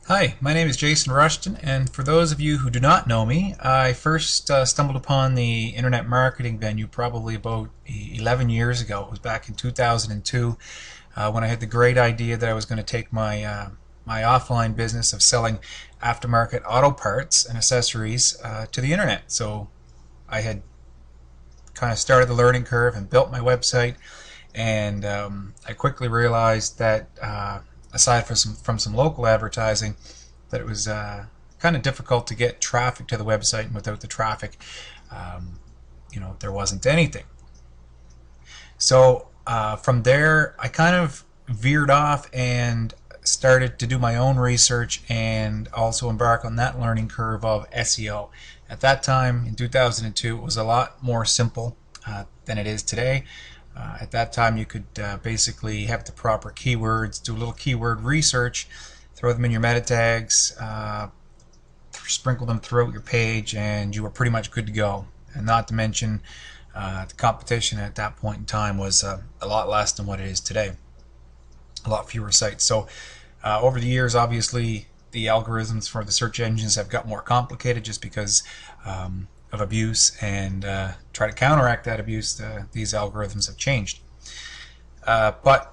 Hi, my name is Jason Rushton, and for those of you who do not know me, I first stumbled upon the internet marketing venue probably about 11 years ago. It was back in 2002 when I had the great idea that I was going to take my offline business of selling aftermarket auto parts and accessories to the internet. So I had kind of started the learning curve and built my website, and I quickly realized that aside from some local advertising, that it was kind of difficult to get traffic to the website, and without the traffic, there wasn't anything. So from there, I kind of veered off and started to do my own research and also embark on that learning curve of SEO. At that time, in 2002, it was a lot more simple than it is today. At that time, you could basically have the proper keywords, do a little keyword research, throw them in your meta tags, sprinkle them throughout your page, and you were pretty much good to go. And not to mention, the competition at that point in time was a lot less than what it is today. A lot fewer sites. So over the years, obviously, the algorithms for the search engines have got more complicated just because of abuse, and try to counteract that abuse, these algorithms have changed. But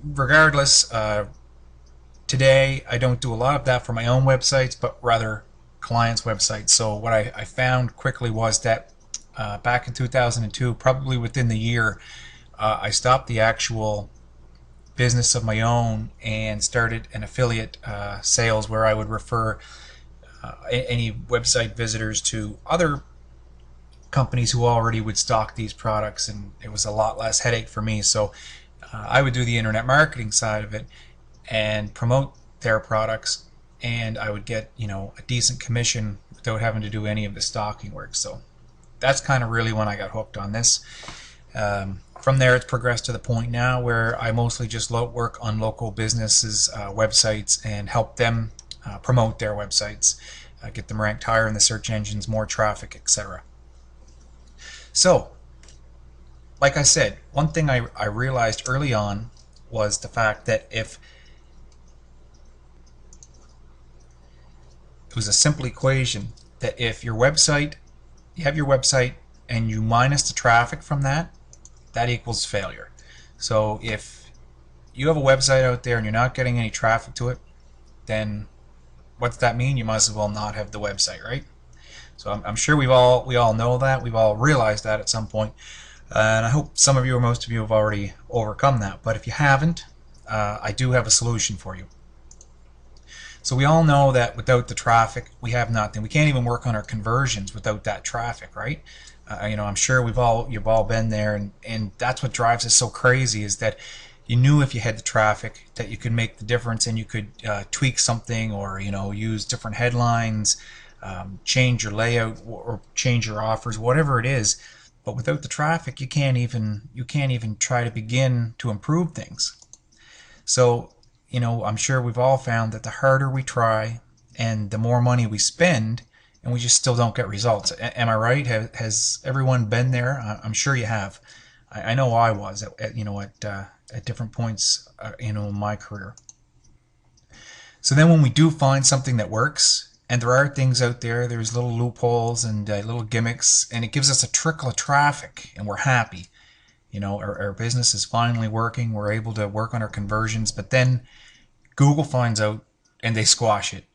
regardless, today I don't do a lot of that for my own websites, but rather clients' websites. So what I found quickly was that back in 2002, probably within the year, I stopped the actual business of my own and started an affiliate sales where I would refer any website visitors to other companies who already would stock these products, and it was a lot less headache for me. So I would do the internet marketing side of it and promote their products, and I would get a decent commission without having to do any of the stocking work. So that's kind of really when I got hooked on this. From there, it's progressed to the point now where I mostly just work on local businesses' websites and help them promote their websites, get them ranked higher in the search engines, more traffic, etc. So, like I said, one thing I realized early on was the fact that if it was a simple equation, that if you have your website and you minus the traffic from that equals failure. So if you have a website out there and you're not getting any traffic to it, then what's that mean? You might as well not have the website, right? So I'm sure we all know that. We've all realized that at some point. And I hope some of you or most of you have already overcome that. But if you haven't, I do have a solution for you. So we all know that without the traffic, we have nothing. We can't even work on our conversions without that traffic, right? I'm sure you've all been there, and that's what drives us so crazy, is that you knew if you had the traffic that you could make the difference, and you could tweak something, or use different headlines, change your layout, or change your offers, whatever it is. But without the traffic, you can't even try to begin to improve things. So I'm sure we've all found that the harder we try and the more money we spend, and we just still don't get results. Am I right? Has everyone been there? I'm sure you have. I know I was at different points in my career. So then when we do find something that works, and there are things out there, there's little loopholes and little gimmicks, and it gives us a trickle of traffic, and we're happy. Our business is finally working. We're able to work on our conversions, but then Google finds out and they squash it.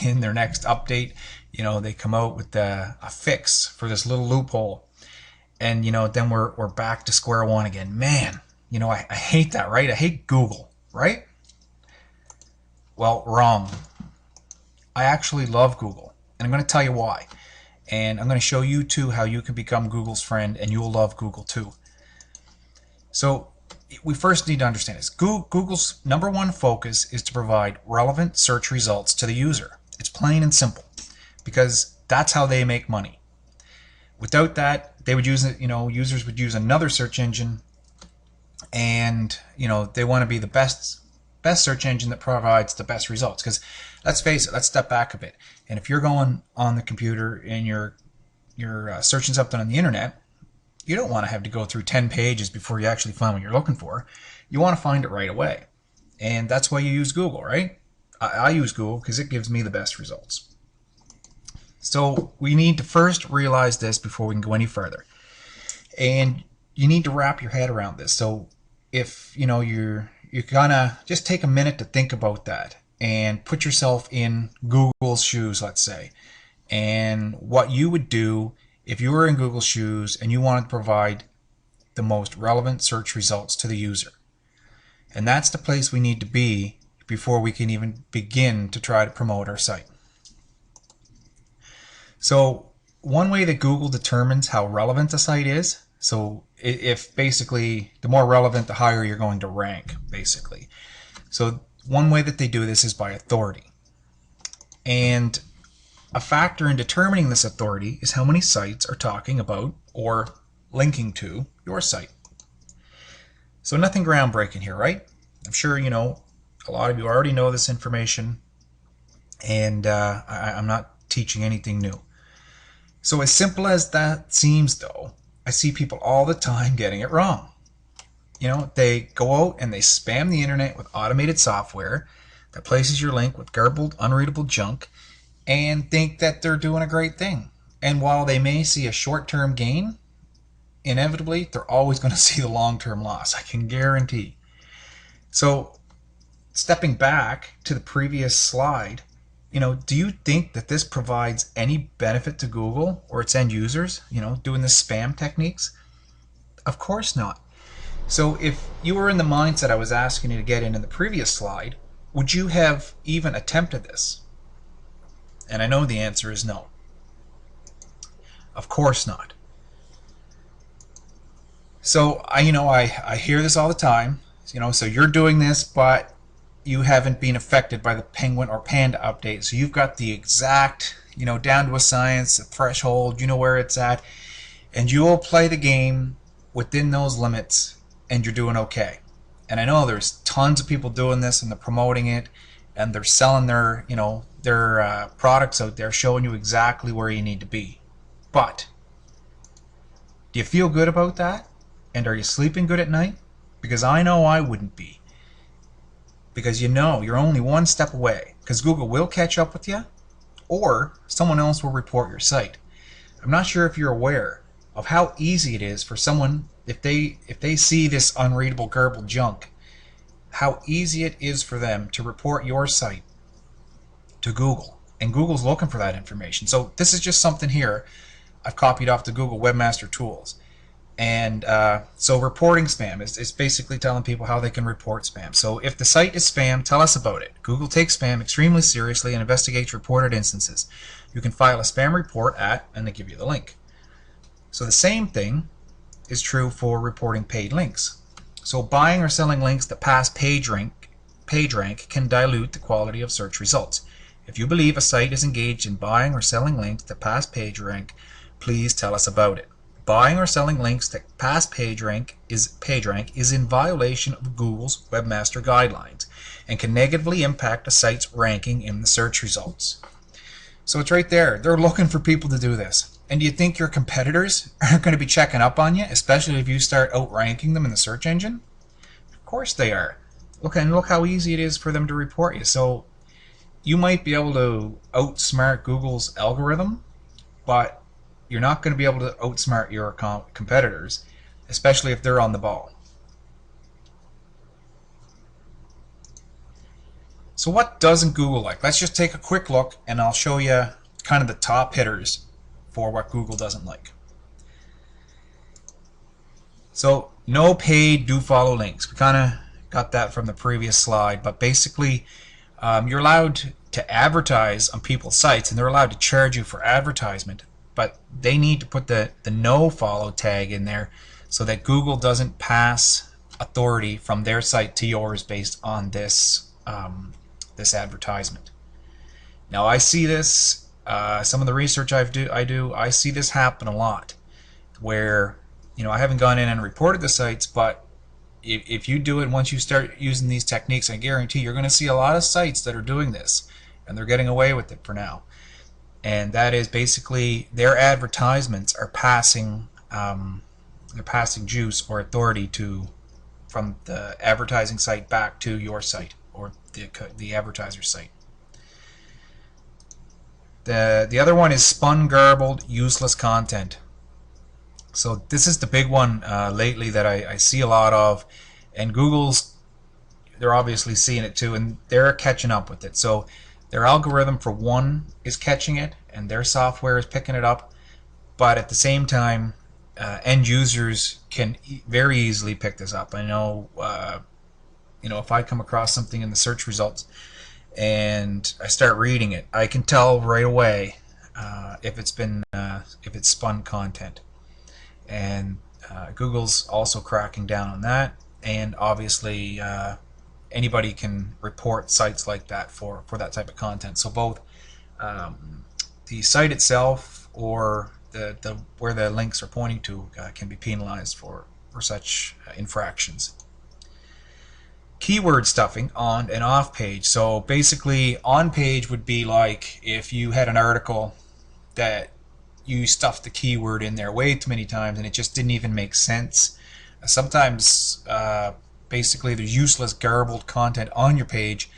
In their next update, they come out with a fix for this little loophole, and then we're back to square one again. Man, I hate that, right? I hate Google, right? Well, wrong. I actually love Google, and I'm going to tell you why. And I'm going to show you too how you can become Google's friend, and you'll love Google too. So we first need to understand this. Google's number one focus is to provide relevant search results to the user. It's plain and simple, because that's how they make money. Without that, they would users would use another search engine, and they want to be the best search engine that provides the best results. Because let's face it, let's step back a bit. And if you're going on the computer and you're searching something on the internet, you don't want to have to go through 10 pages before you actually find what you're looking for. You want to find it right away. And that's why you use Google, right? I use Google because it gives me the best results. So we need to first realize this before we can go any further. And you need to wrap your head around this. So if you're gonna just take a minute to think about that and put yourself in Google's shoes, let's say, and what you would do if you were in Google's shoes and you wanted to provide the most relevant search results to the user. And that's the place we need to be before we can even begin to try to promote our site. So one way that Google determines how relevant a site is, so if basically the more relevant, the higher you're going to rank, basically. So one way that they do this is by authority. And a factor in determining this authority is how many sites are talking about or linking to your site. So nothing groundbreaking here, right? I'm sure a lot of you already know this information, and I'm not teaching anything new. So as simple as that seems, though, I see people all the time getting it wrong. They go out and they spam the internet with automated software that places your link with garbled, unreadable junk and think that they're doing a great thing. And while they may see a short-term gain, inevitably they're always going to see the long-term loss, I can guarantee. So stepping back to the previous slide, do you think that this provides any benefit to Google or its end users, doing the spam techniques? Of course not. So if you were in the mindset I was asking you to get in the previous slide, would you have even attempted this? And I know the answer is no. Of course not. So I hear this all the time. So you're doing this, but you haven't been affected by the penguin or panda update. So you've got the exact, down to a science, a threshold, you know where it's at, and you will play the game within those limits, and you're doing okay. And I know there's tons of people doing this, and they're promoting it, and they're selling their, their products out there, showing you exactly where you need to be. But do you feel good about that? And are you sleeping good at night? Because I know I wouldn't be. Because you're only one step away, because Google will catch up with you, or someone else will report your site. I'm not sure if you're aware of how easy it is for someone, if they see this unreadable, garbled junk, how easy it is for them to report your site to Google. And Google's looking for that information. So this is just something here I've copied off the Google Webmaster Tools. And so reporting spam is basically telling people how they can report spam. So if the site is spam, tell us about it. Google takes spam extremely seriously and investigates reported instances. You can file a spam report at, and they give you the link. So the same thing is true for reporting paid links. So buying or selling links that pass page rank can dilute the quality of search results. If you believe a site is engaged in buying or selling links that pass page rank, please tell us about it. Buying or selling links that pass PageRank is in violation of Google's Webmaster Guidelines and can negatively impact a site's ranking in the search results. So it's right there. They're looking for people to do this. And do you think your competitors are going to be checking up on you, especially if you start outranking them in the search engine? Of course they are. Look how easy it is for them to report you. So you might be able to outsmart Google's algorithm, but you're not going to be able to outsmart your competitors, especially if they're on the ball. So what doesn't Google like? Let's just take a quick look, and I'll show you kind of the top hitters for what Google doesn't like. So no paid do-follow links. We kind of got that from the previous slide, but basically you're allowed to advertise on people's sites, and they're allowed to charge you for advertisement, but they need to put the no follow tag in there so that Google doesn't pass authority from their site to yours based on this this advertisement. Now I see this, some of the research I see this happen a lot, where I haven't gone in and reported the sites, but if you do it, once you start using these techniques, I guarantee you're going to see a lot of sites that are doing this, and they're getting away with it for now. And that is basically their advertisements are passing they're passing juice or authority from the advertising site back to your site or the advertiser site. The other one is spun, garbled, useless content. So this is the big one lately that I see a lot of, and they're obviously seeing it too, and they're catching up with it. So their algorithm, for one, is catching it, and their software is picking it up, but at the same time, end users can very easily pick this up. I know, if I come across something in the search results and I start reading it, I can tell right away if it's spun content. And Google's also cracking down on that, and obviously anybody can report sites like that for that type of content. So both the site itself or where the links are pointing to can be penalized for such infractions. Keyword stuffing on and off page. So basically, on page would be like if you had an article that you stuffed the keyword in there way too many times and it just didn't even make sense. Sometimes basically there's useless, garbled content on your page,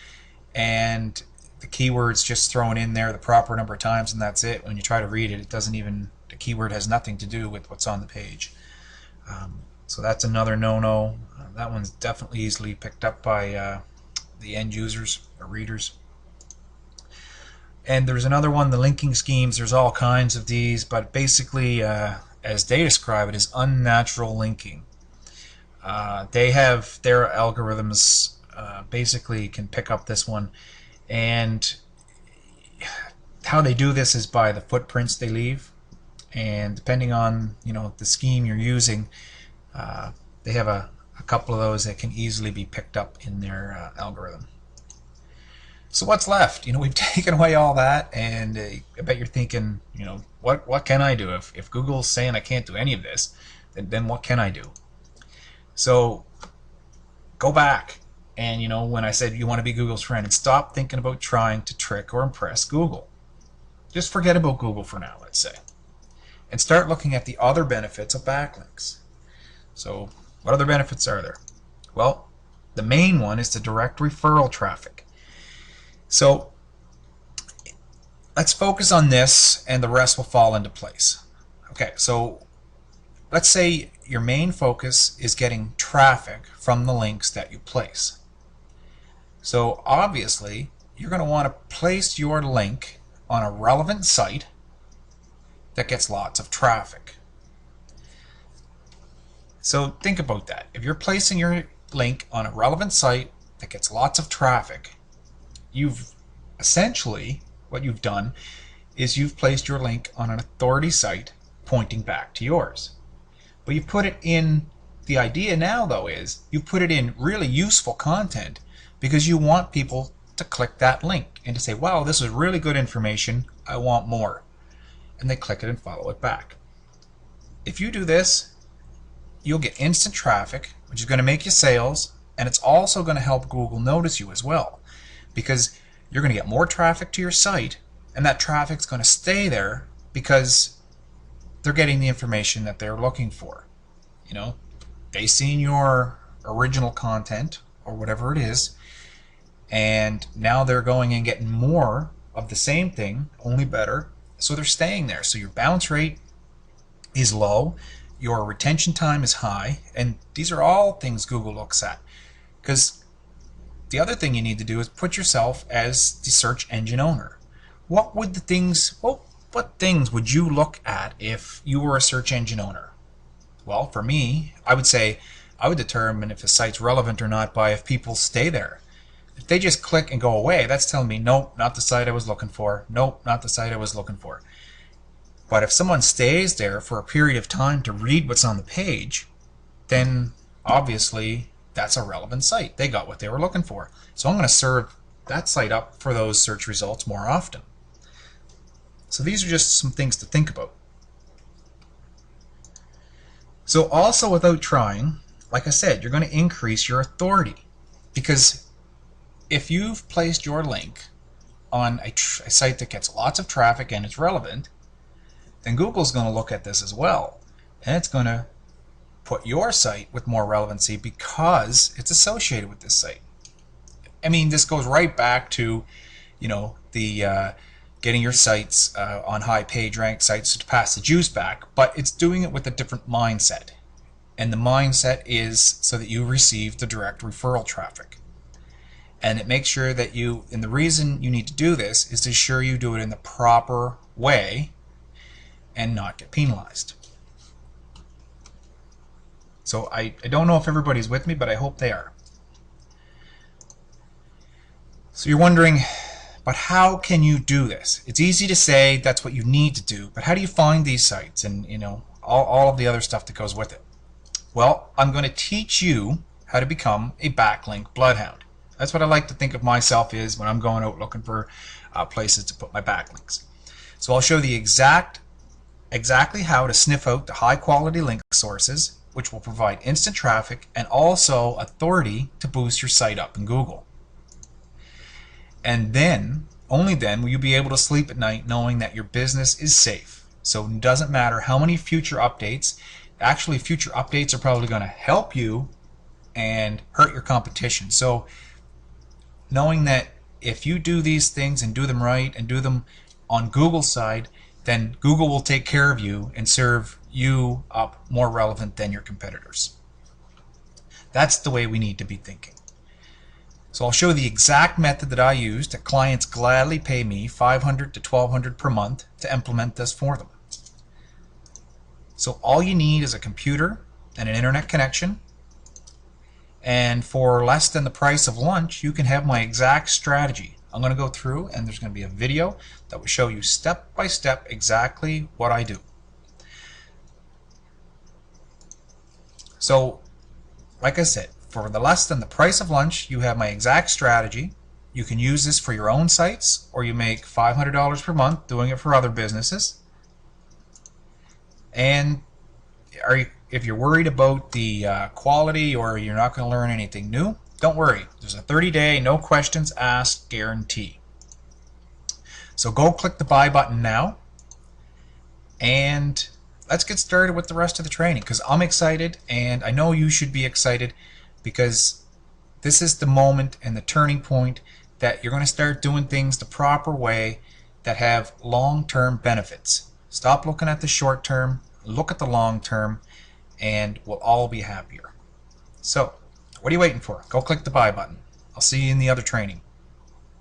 and the keyword's just thrown in there the proper number of times, and that's it. When you try to read it, the keyword has nothing to do with what's on the page. So that's another no-no. That one's definitely easily picked up by the end users or readers. And there's another one, the linking schemes. There's all kinds of these, but basically, as they describe it, is unnatural linking. They have their algorithms basically can pick up this one, and how they do this is by the footprints they leave, and depending on the scheme you're using, they have a couple of those that can easily be picked up in their algorithm. So what's left? We've taken away all that, and I bet you're thinking, what can I do? If Google's saying I can't do any of this, then what can I do? So go back, and when I said you want to be Google's friend, and stop thinking about trying to trick or impress Google. Just forget about Google for now, let's say, and start looking at the other benefits of backlinks. So what other benefits are there? Well, the main one is the direct referral traffic. So let's focus on this, and the rest will fall into place. Okay, so let's say your main focus is getting traffic from the links that you place. So obviously, you're going to want to place your link on a relevant site that gets lots of traffic. So think about that. If you're placing your link on a relevant site that gets lots of traffic, you've essentially, what you've done is you've placed your link on an authority site pointing back to yours. But you put it in, the idea now though is you put it in really useful content because you want people to click that link and to say, wow, this is really good information, I want more. And they click it and follow it back. If you do this, you'll get instant traffic, which is going to make you sales, and it's also going to help Google notice you as well, because you're going to get more traffic to your site, and that traffic's going to stay there because they're getting the information that they're looking for. They've seen your original content or whatever it is, and now they're going and getting more of the same thing, only better, so they're staying there. So your bounce rate is low, your retention time is high, and these are all things Google looks at. Because the other thing you need to do is put yourself as the search engine owner. What things would you look at if you were a search engine owner? Well, for me, I would say I would determine if a site's relevant or not by if people stay there. If they just click and go away, that's telling me, nope, not the site I was looking for. Nope, not the site I was looking for. But if someone stays there for a period of time to read what's on the page, then obviously that's a relevant site. They got what they were looking for. So I'm going to serve that site up for those search results more often. So these are just some things to think about. So also, without trying, like I said, you're going to increase your authority, because if you've placed your link on a site that gets lots of traffic and it's relevant, then Google's going to look at this as well, and it's going to put your site with more relevancy because it's associated with this site. I mean, this goes right back to, the getting your sites on high page rank sites to pass the juice back, but it's doing it with a different mindset. And the mindset is so that you receive the direct referral traffic. And it makes sure that and the reason you need to do this is to ensure you do it in the proper way and not get penalized. So I don't know if everybody's with me, but I hope they are. So you're wondering, but how can you do this? It's easy to say that's what you need to do, but how do you find these sites and all of the other stuff that goes with it? Well, I'm going to teach you how to become a backlink bloodhound. That's what I like to think of myself is when I'm going out looking for places to put my backlinks. So I'll show you exactly how to sniff out the high quality link sources, which will provide instant traffic and also authority to boost your site up in Google. And then, only then, will you be able to sleep at night knowing that your business is safe. So it doesn't matter how many future updates. Actually, future updates are probably going to help you and hurt your competition. So knowing that if you do these things and do them right and do them on Google's side, then Google will take care of you and serve you up more relevant than your competitors. That's the way we need to be thinking. So I'll show the exact method that I use that clients gladly pay me $500 to $1,200 per month to implement this for them. So all you need is a computer and an internet connection, and for less than the price of lunch you can have my exact strategy. I'm going to go through and there's going to be a video that will show you step by step exactly what I do. So like I said, for the less than the price of lunch you have my exact strategy. You can use this for your own sites, or you make $500 per month doing it for other businesses. And if you're worried about the quality or you're not going to learn anything new, don't worry. There's a 30-day, no questions asked guarantee. So go click the buy button now, and let's get started with the rest of the training, because I'm excited and I know you should be excited, because this is the moment and the turning point that you're going to start doing things the proper way that have long-term benefits. Stop looking at the short term, look at the long term, and we'll all be happier. So, what are you waiting for? Go click the buy button. I'll see you in the other training.